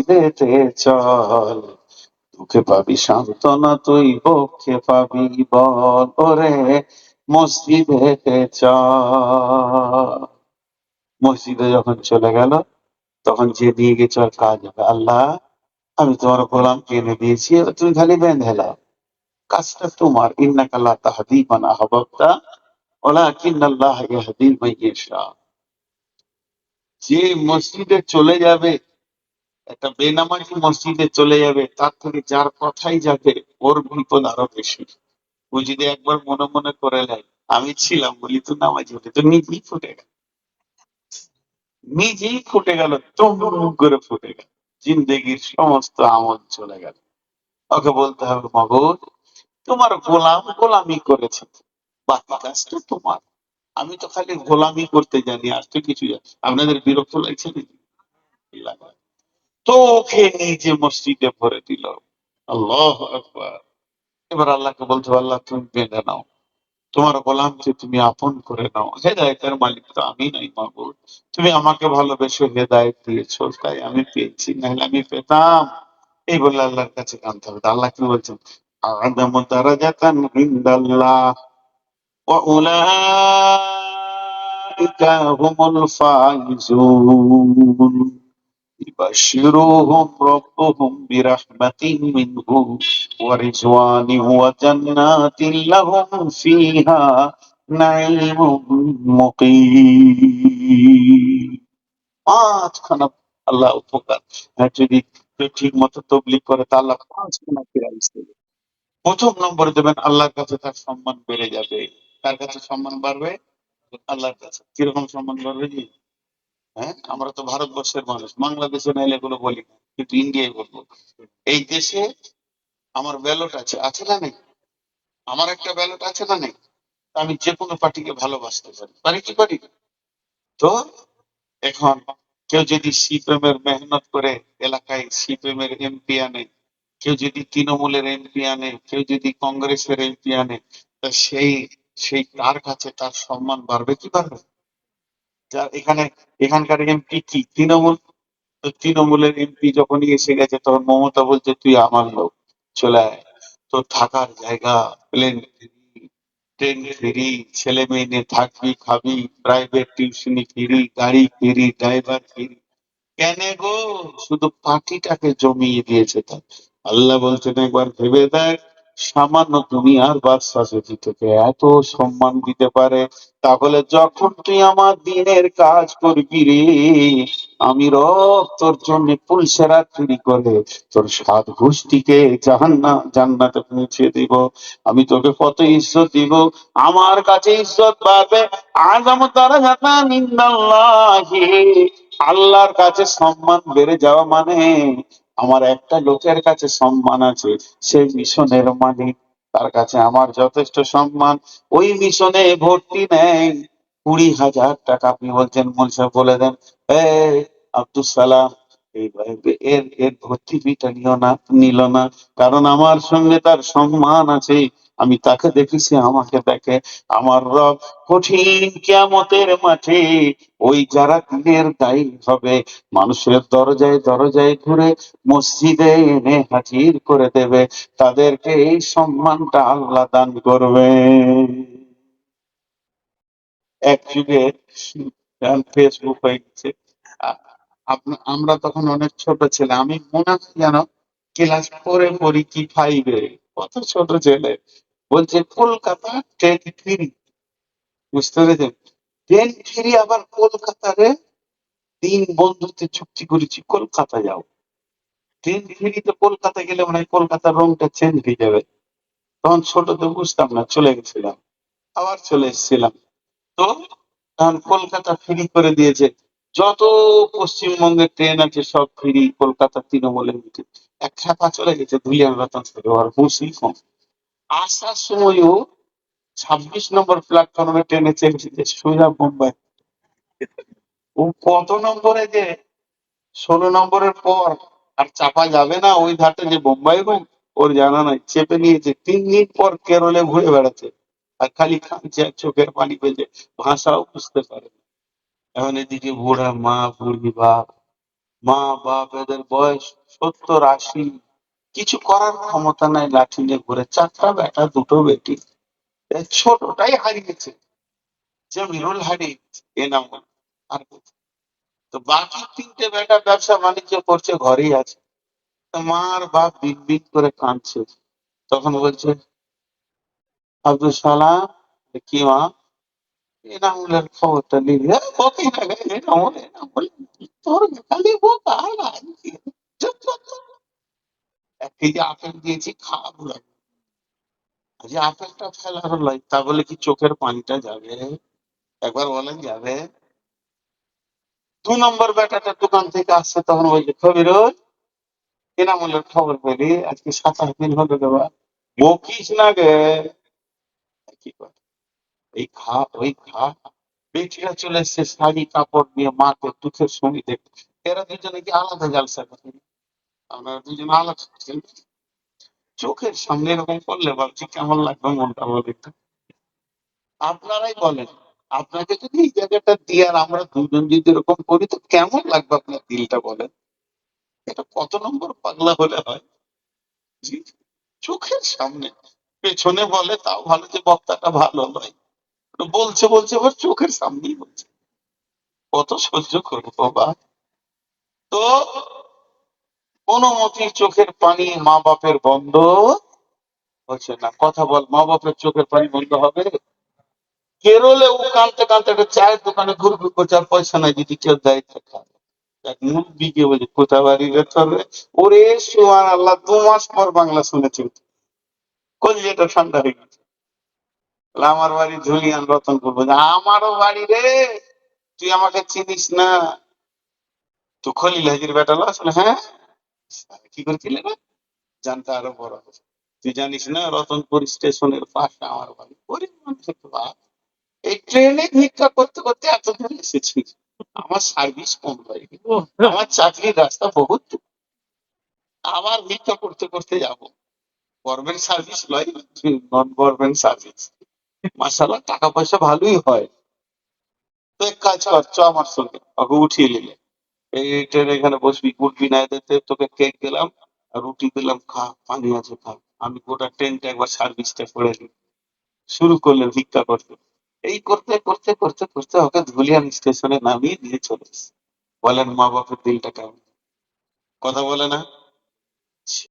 মসজিদেতে চল, দুঃখে পাবি সান্ত্বনা তুই, পক্ষে পাবি বল, ওরে মসজিদেতে চল। মসজিদে যখন চলে গেল, তখন যে দিয়ে গেছো আর কাজ হবে, আল্লাহ আমি তোমার গোলামকে এনে দিয়েছি, এবার তুমি খালি বেঁধে নাও, কাজটা তোমার। ইন্নাকা লা তাহদি মান আহবাবতা ওয়ালাকিন্নাল্লাহ ইয়াহদি মান ইয়াশা। যে মসজিদে চলে যাবে, একটা বেনামাজি মসজিদে চলে যাবে, তার থেকে যার কথাই যাবে ওর বিপদ আরো বেশি। ও যদি একবার মনে মনে করে নেয় আমি ছিলাম বলি তো নামাজি হতে, তো নিজেই ফুটে গেল, নিজেই ফুটে গেল, তুম করে ফুটে গেল, জিন্দেগির সমস্ত আমল চলে গেল। ওকে বলতে হবে, মাবুদ তোমার গোলাম গোলামি করেছে, বাকি কাজটা তোমার, আমি তো খালি গোলামি করতে জানি, আর তো কিছু জানি। আপনাদের বিরক্ত লাগছে নাকি? লাগে। তো ওকে নিজে মসজিদে ভরে দিল। আল্লাহ আকবার। এবার আল্লাহকে বলতে হবে, আল্লাহ তুমি বেঁধে নাও, তোমার গোলামকে তুমি আপন করে নাও। হেদায়েতের মালিক তো আমি নই মাবুদ, তুমি আমাকে ভালোবেসে হেদায়েত দিয়েছো, তাই আমি পেয়েছি, নাহলে আমি পেতাম। এই বলে আল্লাহর কাছে কাঁদতে হবে। তা আল্লাহ কি বলছেন? আ'যামু দারাজাতান ইনদাল্লাহ ওয়া উলাইকা হুমুল ফাইজুন, يبشرهم ربهم برحمة منه ورضوان وجنات لهم فيها نعيم مقيم। পাঁচখানা আল্লাহ উপকার। আর যদি কেউ ঠিক মতো তবলিগ করে তা আল্লাহ পাঁচখানা প্রাইজ দেবে। প্রথম নম্বর দেবেন, আল্লাহর কাছে তার সম্মান বেড়ে যাবে। তার কাছে সম্মান বাড়বে, আল্লাহর কাছে কিরকম সম্মান বাড়বে জি? হ্যাঁ, আমরা তো ভারতবর্ষের মানুষ, বাংলাদেশে নাইলে এগুলো বলি না, কিন্তু ইন্ডিয়ায় বলবো। এই দেশে আমার ব্যালট আছে, আছে না নেই? আমার একটা ব্যালট আছে না নেই? আমি যে কোনো পার্টিকে ভালোবাসতে পারি, পারি কি পারি না? তো এখন কেউ যদি সিপিএম এর মেহনত করে এলাকায় সিপিএম এর এমপি আনে, কেউ যদি তৃণমূলের এমপি আনে, কেউ যদি কংগ্রেসের এমপি আনে, তা সেই সেই তার কাছে তার সম্মান বাড়বে কি বাড়বে? যার এখানে এখানকার এমপি কি তৃণমূল, তো তৃণমূলের এমপি যখনই এসে গেছে তখন মমতা বলছে তুই আমার লোক, চলে আয়, তোর থাকার জায়গা, প্লেন ফ্রি, ট্রেন ফ্রি, ছেলে মেয়ে নিয়ে থাকবি খাবি, প্রাইভেট টিউশনি ফ্রি, গাড়ি ফ্রি, ড্রাইভার ফ্রি। কেন গো? শুধু পার্টিটাকে জমিয়ে দিয়েছে তাই। আল্লাহ বলছেন একবার ভেবে দেখ, সামান্য দুনিয়ার বাদশা যদি তোকে এত সম্মান দিতে পারে, তাহলে যখন তুই আমার দিনের কাজ করবি রে, আমি রব তোর জন্য পুলসেরা তৈরি করে তোর সাত গোষ্ঠীকে জান্নাতে পৌঁছে দিব। আমি তোকে কত ইজ্জত দিব, আমার কাছে ইজ্জত পাবে। আযম দারাজাতান ইনদাল্লাহি, আল্লাহর কাছে সম্মান বেড়ে যাওয়া মানে আমার একটা লোকের কাছে সম্মান আছে, সেই মিশনের মালিক, তার কাছে আমার যথেষ্ট সম্মান। ওই মিশনে ভর্তি নেই 20,000 টাকা। আপনি বলছেন মূল সাহেব বলে দেন, এই আব্দুল সালাম এই এর এর ভর্তি ফিটা নিল না, কারণ আমার সঙ্গে তার সম্মান আছে। আমি তাকে দেখেছি, আমাকে দেখে। আমার রব কঠিন কিয়ামতের মাঠে ওই যারা দিনের দায়ী হবে, মানুষের দরজায় দরজায় ঘুরে মসজিদে এনে হাজির করে দেবে, তাদেরকে এই সম্মানটা আল্লাহ দান করবে। এক যুগে ফেসবুক হয়ে গেছে। আ- আমরা তখন অনেক ছোট ছেলে, আমি মনে হয় যেন ক্লাস 4-এ পড়ি কি 5-এ, কত ছোট ছেলে বলছে কলকাতা ট্রেন ফ্রি। বুঝতে পেরেছেন? ট্রেন ফ্রি আবার কলকাতারে, 3 বন্ধুতে চুক্তি করেছি কলকাতা যাও, ট্রেন ফ্রিতে কলকাতা গেলে মনে হয় কলকাতার রংটা চেঞ্জ হয়ে যাবে। তখন ছোট তো বুঝতাম না, চলে গেছিলাম, আবার চলে এসেছিলাম। তো তখন কলকাতা ফ্রি করে দিয়েছে, যত পশ্চিমবঙ্গের ট্রেন আছে সব ফ্রি, কলকাতা তৃণমূলের মিটে এক ছাপা চলে গেছে, ধুলিয়ান বেতন থেকে আর হুঁশই কম। আসার সময়ও 26 নম্বর প্ল্যাটফর্মে ট্রেনে চেপেছে সোজা মুম্বাই। ও কত নম্বরে যে, 16 নম্বরের পর আর চাপা যাবে না ওই ঘাটে যে বোম্বাই রুম, ওর জানা নাই, চেপে নিয়েছে। 3 দিন পর কেরলে ঘুরে বেড়াচ্ছে, আর খালি খাচ্ছে আর চোখের পানি পেয়েছে, ভাষাও বুঝতে পারে না। এখন এদিকে বুড়া মা বুড়ি বাপ, মা বাপ এদের বয়স 70-80, কিছু করার ক্ষমতা নাই, লাঠি নিয়ে ঘুরে। 4টা বেটা 2টো বেটি, এই ছোটটাই হারিয়েছে, জমিরুল হারিয়েছে এনামুল। আর কিছু। তো বাকি 3টে বেটা ব্যবসা বাণিজ্য করছে, ঘরেই আছে। তো মা আর বাপ বিট বিট করে কাঁদছে। তখন বলছে আব্দুল সালাম, কি মা, এনামুলের খবরটা নিবি? বকেই না গে, এনামুল এনামুল, তোর খালি বোকা আর কি? চুপ চুপ চুপ। 1 কেজি আপেল দিয়েছি, খাওয়া বুড়া। যে আপেলটা ফেলার লয়, তা বলে কি চোখের পানিটা যাবে? একবার বলেন যাবে? 2 নম্বর বেটাটা দোকান থেকে আসছে, তখন বলছে কবিরুল, এনামুলের খবর পেলি? আজকে 27 দিন হলো দেবা। বকিস না গে। কি করে? এই খা ওই খা। বেটিরা চলে এসছে শাড়ি কাপড় নিয়ে মাকে দুঃখের সঙ্গী দেখতে। এরা দুজনে কি আলাদা জালসা করেন? আমরা দুজনে আলাদা করছেন। চোখের সামনে এরকম করলে ভাবছি কেমন লাগবে মনটা, বলে একটু। আপনারাই বলেন, আপনাকে যদি এই জায়গাটা দিয়ে আর আমরা দুজন যদি এরকম করি, তো কেমন লাগবে আপনার দিলটা, বলেন? এটা কত নম্বর পাগলা হলে হয়? জি, চোখের সামনে। পেছনে বলে তাও ভালো, যে বক্তাটা ভালো নয়, বলছে বলছে আবার চোখের সামনেই বলছে। কত সহ্য করবো বাবা? তো কোনো মতে চোখের পানি মা বাপের বন্ধ হচ্ছে না। কথা বল, মা বাপের চোখের পানি বন্ধ হবে? কেরলে ও কানতে কানতে একটা চায়ের দোকানে ঘুর ঘুর করছে, আর পয়সা নাই, যদি কেউ দেয় তো খাবে। এক মুরব্বীকে বলছে কোথা বাড়ি রে তোর রে? ওরে সুবহানাল্লাহ, 2 মাস পর বাংলা শুনেছি। কলিজাটা ঠান্ডা হয়ে গেছে। বলে, আমার বাড়ি ধুলিয়ান রতনপুর। বলছে আমারও বাড়ি রে, তুই আমাকে চিনিস না? তো খলিল হাজির বেটা না আসলে? হ্যাঁ। কি করেছিলে না? জানতে আরো বড় হবে। তুই জানিস না রতনপুর স্টেশনের পাশে আমার বাড়ি? গরিব মানুষের বাপ, এই ট্রেনে ভিক্ষা করতে করতে এত দূর এসেছি। আমার সার্ভিস কম হয়ে গেল, আমার চাকরির রাস্তা বহুত দূর। আবার ভিক্ষা করতে করতে যাব? গভর্নমেন্ট সার্ভিস নয়, নন গভর্নমেন্ট সার্ভিস। মাশাআল্লাহ, টাকা পয়সা ভালোই হয়। তো এক কাজ কর, চ আমার সঙ্গে। ওকে উঠিয়ে নিলে, এই ট্রেনে এখানে বসবি, উঠবি না, এদের তোকে কেক দিলাম আর রুটি দিলাম, খা, পানি আছে খা। আমি গোটা ট্রেনটা একবার সার্ভিসটা করে দিই। শুরু করলেন ভিক্ষা করতে। এই করতে করতে করতে করতে ওকে ধুলিয়ান স্টেশনে নামিয়ে দিয়ে চলে এসেছে। বলেন মা বাপের দিলটা কেমন? কথা বলে না?